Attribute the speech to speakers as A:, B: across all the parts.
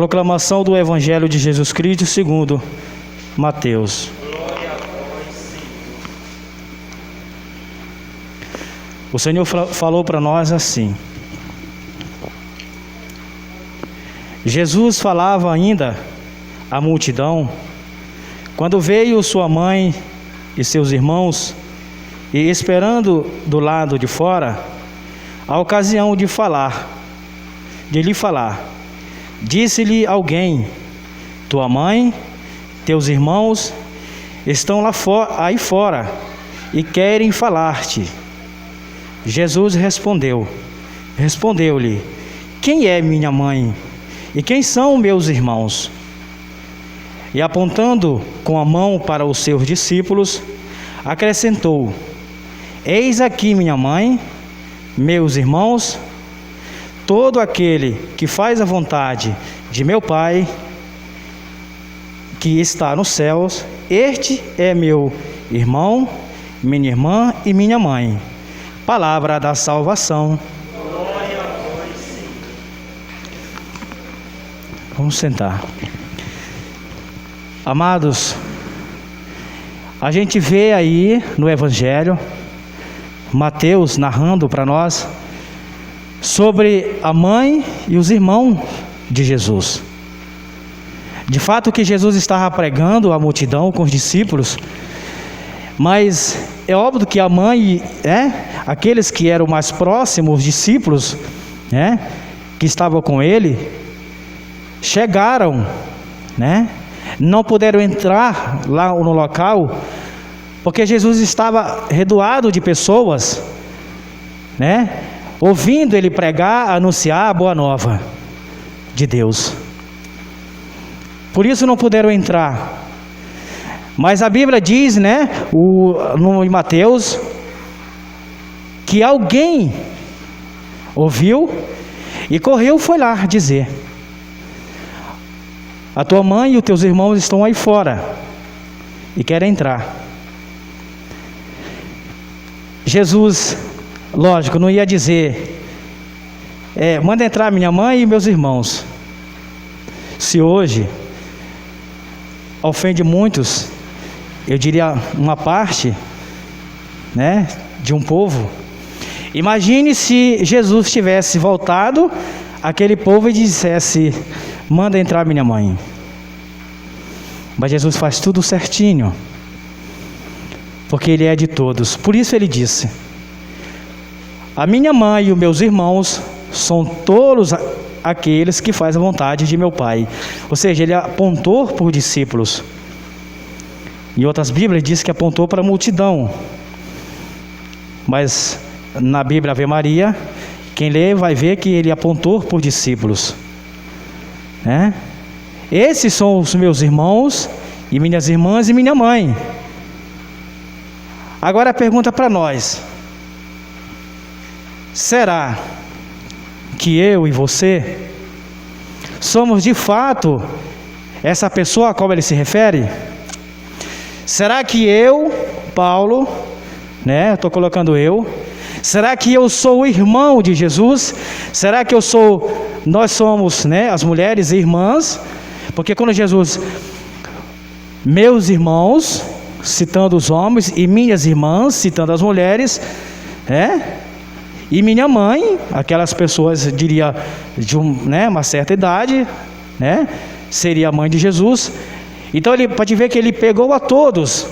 A: Proclamação do Evangelho de Jesus Cristo segundo Mateus. O Senhor falou para nós assim. Jesus falava ainda à multidão, quando veio sua mãe e seus irmãos, e esperando do lado de fora, a ocasião de lhe falar, disse-lhe alguém: tua mãe, teus irmãos estão aí fora e querem falar-te. Jesus respondeu-lhe: quem é minha mãe e quem são meus irmãos? E apontando com a mão para os seus discípulos, acrescentou: eis aqui minha mãe, meus irmãos. Todo aquele que faz a vontade de meu Pai, que está nos céus, este é meu irmão, minha irmã e minha mãe. Palavra da salvação. Glória a vós, Senhor. Vamos sentar. Amados, a gente vê aí no Evangelho, Mateus narrando para nós sobre a mãe e os irmãos de Jesus. De fato que Jesus estava pregando à multidão com os discípulos, mas é óbvio que a mãe, aqueles que eram mais próximos, os discípulos, que estavam com ele, chegaram, não puderam entrar lá no local, porque Jesus estava redoado de pessoas, ouvindo ele pregar, anunciar a boa nova de Deus. Por isso não puderam entrar. Mas a Bíblia diz, no Mateus, que alguém ouviu e correu, foi lá dizer: a tua mãe e os teus irmãos estão aí fora e querem entrar. Jesus, lógico, não ia dizer: manda entrar minha mãe e meus irmãos. Se hoje ofende muitos, eu diria uma parte, de um povo. Imagine se Jesus tivesse voltado àquele povo e dissesse: manda entrar minha mãe. Mas Jesus faz tudo certinho, porque Ele é de todos. Por isso Ele disse: a minha mãe e os meus irmãos são todos aqueles que fazem a vontade de meu Pai. Ou seja, Ele apontou para os discípulos. Em outras Bíblias diz que apontou para a multidão. Mas na Bíblia Ave Maria, quem lê vai ver que Ele apontou para os discípulos. Esses são os meus irmãos e minhas irmãs e minha mãe. Agora a pergunta para nós: será que eu e você somos de fato essa pessoa a qual ele se refere? Será que eu, Paulo, estou colocando eu, será que eu sou o irmão de Jesus? Será que nós somos, as mulheres irmãs? Porque quando Jesus, meus irmãos, citando os homens, e minhas irmãs, citando as mulheres, e minha mãe, aquelas pessoas, diria, de uma certa idade, seria a mãe de Jesus. Então ele pode ver que ele pegou a todos.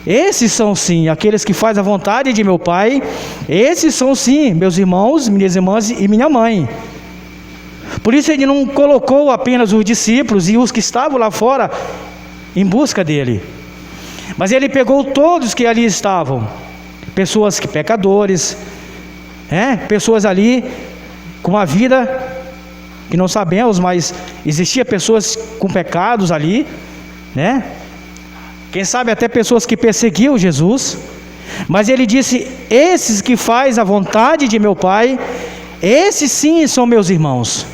A: Esses são sim aqueles que fazem a vontade de meu Pai. Esses são sim meus irmãos, minhas irmãs e minha mãe. Por isso ele não colocou apenas os discípulos e os que estavam lá fora em busca dele, mas ele pegou todos que ali estavam, pessoas que pecadores, pessoas ali com uma vida que não sabemos, mas existia pessoas com pecados ali, quem sabe até pessoas que perseguiam Jesus. Mas ele disse: esses que faz a vontade de meu Pai, esses sim são meus irmãos.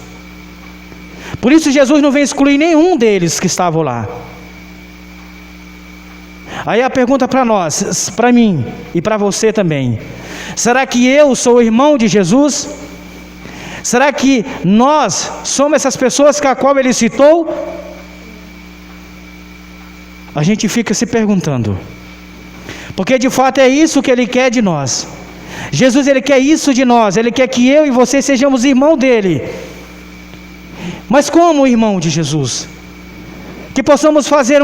A: Por isso Jesus não vem excluir nenhum deles que estavam lá. Aí a pergunta para nós, para mim e para você também: será que eu sou irmão de Jesus? Será que nós somos essas pessoas que a qual ele citou? A gente fica se perguntando, porque de fato é isso que ele quer de nós. Jesus, ele quer isso de nós, ele quer que eu e você sejamos irmão dele. Mas como irmão de Jesus? Que possamos fazer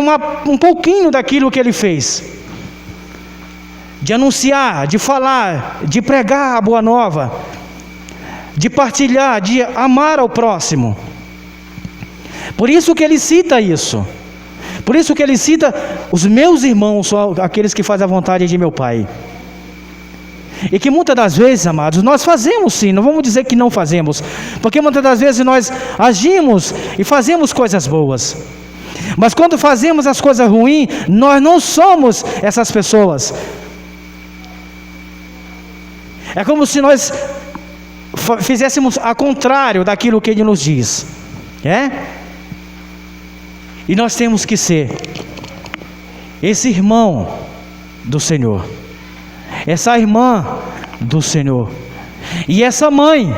A: um pouquinho daquilo que ele fez, de anunciar, de falar, de pregar a boa nova, de partilhar, de amar ao próximo. Por isso que ele cita isso. Por isso que ele cita: os meus irmãos são aqueles que fazem a vontade de meu Pai. E que muitas das vezes, amados, nós fazemos sim, não vamos dizer que não fazemos, porque muitas das vezes nós agimos e fazemos coisas boas, mas quando fazemos as coisas ruins, nós não somos essas pessoas. É como se nós fizéssemos ao contrário daquilo que ele nos diz, E nós temos que ser esse irmão do Senhor, essa irmã do Senhor e essa mãe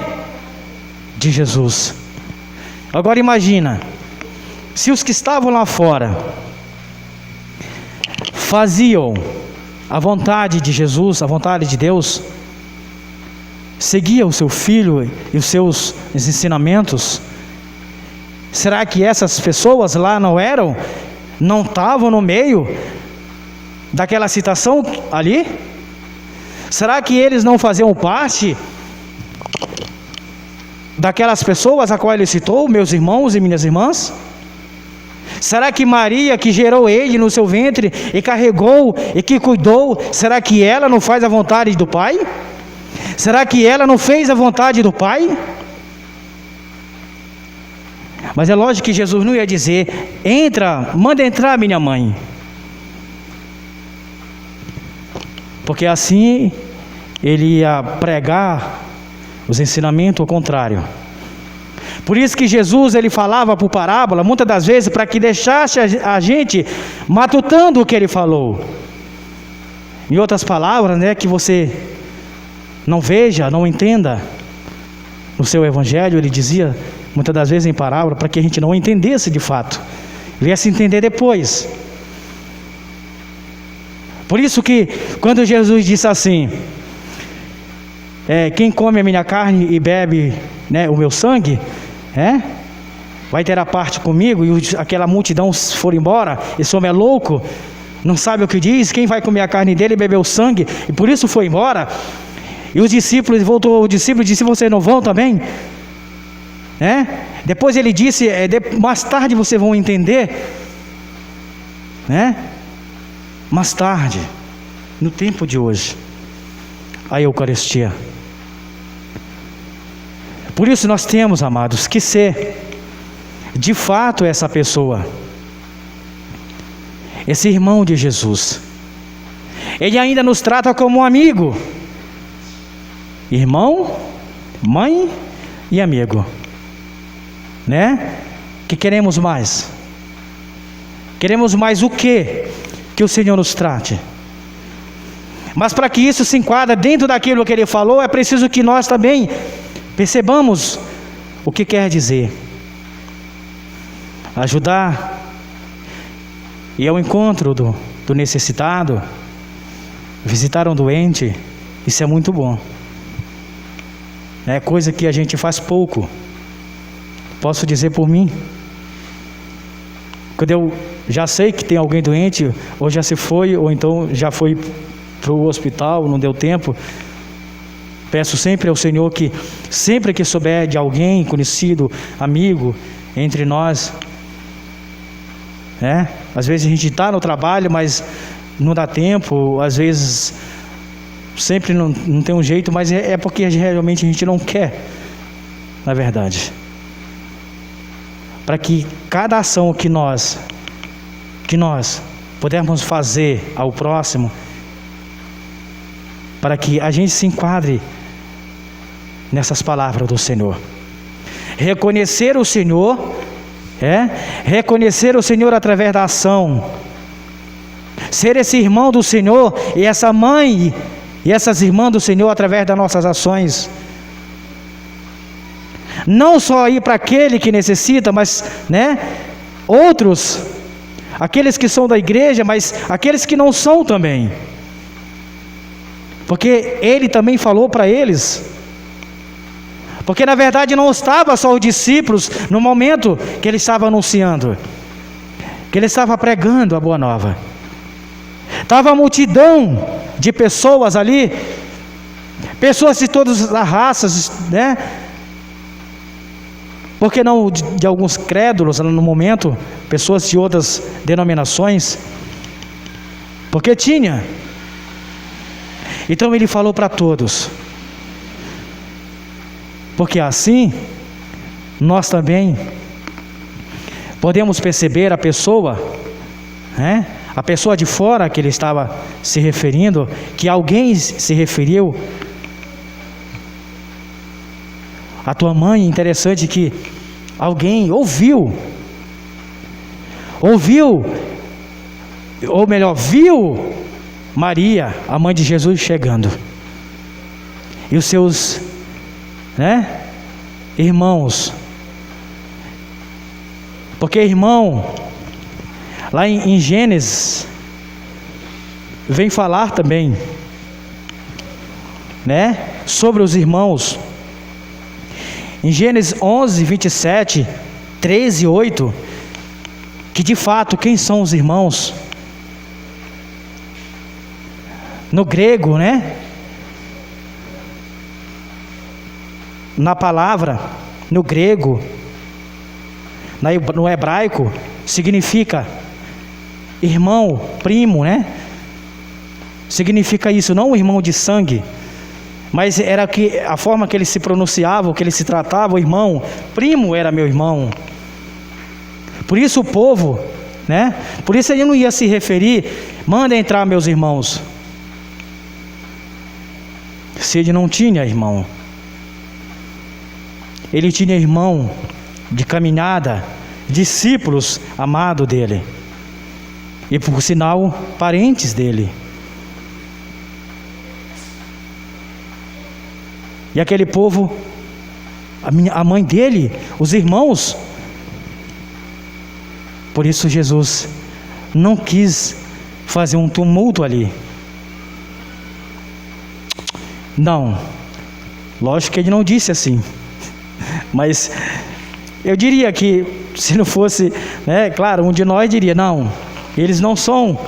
A: de Jesus. Agora imagina, se os que estavam lá fora faziam a vontade de Jesus, a vontade de Deus, seguia o seu filho e os seus ensinamentos, será que essas pessoas lá não estavam no meio daquela citação ali? Será que eles não faziam parte daquelas pessoas a qual ele citou, meus irmãos e minhas irmãs? Será que Maria, que gerou ele no seu ventre e carregou e que cuidou, será que ela não faz a vontade do Pai? Será que ela não fez a vontade do Pai? Mas é lógico que Jesus não ia dizer: manda entrar minha mãe, porque assim ele ia pregar os ensinamentos ao contrário. Por isso que Jesus, ele falava por parábola, muitas das vezes, para que deixasse a gente matutando o que ele falou. Em outras palavras, que você não veja, não entenda. No seu evangelho, ele dizia, muitas das vezes em parábola, para que a gente não entendesse de fato, viesse entender depois. Por isso que, quando Jesus disse assim: quem come a minha carne e bebe o meu sangue, vai ter a parte comigo, e aquela multidão for embora, esse homem é louco, não sabe o que diz, quem vai comer a carne dele e beber o sangue, e por isso foi embora. E o discípulo disse: vocês não vão também? Depois ele disse: mais tarde vocês vão entender, mais tarde, no tempo de hoje, a Eucaristia. Por isso nós temos, amados, que ser de fato essa pessoa, esse irmão de Jesus. Ele ainda nos trata como um amigo, irmão, mãe e amigo, que queremos mais? Queremos mais o quê? Que o Senhor nos trate. Mas para que isso se enquadre dentro daquilo que Ele falou, é preciso que nós também percebamos o que quer dizer. Ajudar, ir ao encontro do necessitado, visitar um doente, isso é muito bom. É coisa que a gente faz pouco. Posso dizer por mim, quando eu já sei que tem alguém doente, ou já se foi, ou então já foi para o hospital, não deu tempo, peço sempre ao Senhor que, sempre que souber de alguém conhecido, amigo, entre nós, às vezes a gente está no trabalho, mas não dá tempo, às vezes sempre não tem um jeito, mas é porque realmente a gente não quer, na verdade. Para que cada ação que nós pudermos fazer ao próximo, para que a gente se enquadre nessas palavras do Senhor. Reconhecer o Senhor, reconhecer o Senhor através da ação. Ser esse irmão do Senhor e essa mãe e essas irmãs do Senhor através das nossas ações. Não só ir para aquele que necessita, mas, outros, aqueles que são da igreja, mas aqueles que não são também. Porque ele também falou para eles. Porque na verdade não estava só os discípulos no momento que ele estava anunciando, que ele estava pregando a boa nova. Estava a multidão de pessoas ali, pessoas de todas as raças, porque não de alguns crédulos no momento, pessoas de outras denominações, porque tinha. Então ele falou para todos, porque assim nós também podemos perceber a pessoa, a pessoa de fora que ele estava se referindo, que alguém se referiu. A tua mãe, interessante que alguém ouviu, ou melhor, viu Maria, a mãe de Jesus, chegando, e os seus irmãos, porque irmão, lá em Gênesis, vem falar também, sobre os irmãos. Em Gênesis 11, 27, 13 e 8, que de fato, quem são os irmãos? No grego, na palavra, no grego, no hebraico, significa irmão, primo, significa isso, não o irmão de sangue, mas era a forma que ele se pronunciava, que ele se tratava, o irmão, primo era meu irmão. Por isso o povo, por isso ele não ia se referir, manda entrar meus irmãos, se ele não tinha irmão. Ele tinha irmão de caminhada, discípulos amados dele, e por sinal, parentes dele. E aquele povo, a mãe dele, os irmãos. Por isso Jesus não quis fazer um tumulto ali. Não, lógico que ele não disse assim, mas eu diria que se não fosse, claro, um de nós diria, não, eles não são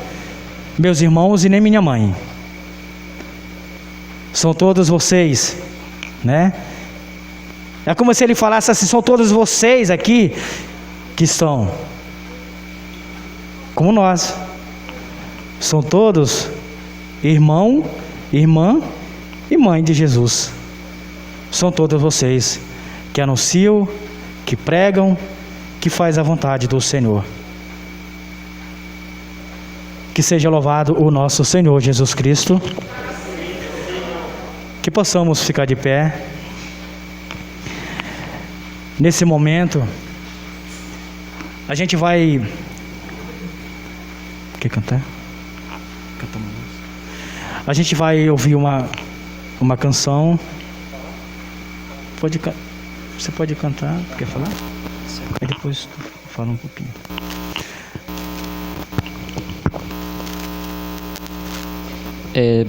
A: meus irmãos e nem minha mãe, são todos vocês, é como se ele falasse assim, são todos vocês aqui que estão, como nós, são todos irmão, irmã e mãe de Jesus, são todos vocês que anunciam, que pregam, que faz a vontade do Senhor. Que seja louvado o nosso Senhor Jesus Cristo. Que possamos ficar de pé. Nesse momento, a gente vai... Quer cantar? A gente vai ouvir uma canção. Você pode cantar, quer falar? Aí depois tu fala um pouquinho.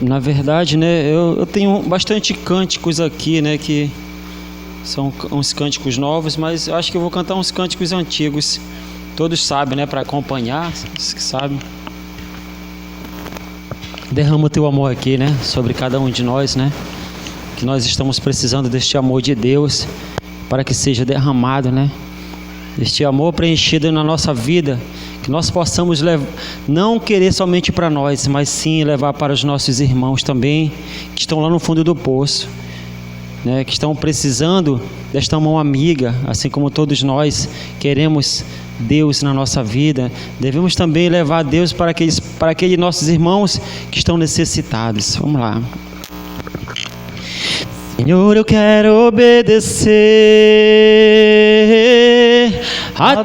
B: Na verdade, eu tenho bastante cânticos aqui, que são uns cânticos novos, mas eu acho que eu vou cantar uns cânticos antigos. Todos sabem, para acompanhar, os que sabem. Derrama o teu amor aqui, sobre cada um de nós, que nós estamos precisando deste amor de Deus, para que seja derramado, este amor preenchido na nossa vida, que nós possamos não querer somente para nós, mas sim levar para os nossos irmãos também, que estão lá no fundo do poço, que estão precisando desta mão amiga, assim como todos nós queremos Deus na nossa vida. Devemos também levar Deus para aqueles nossos irmãos que estão necessitados. Vamos lá. Senhor, eu quero obedecer a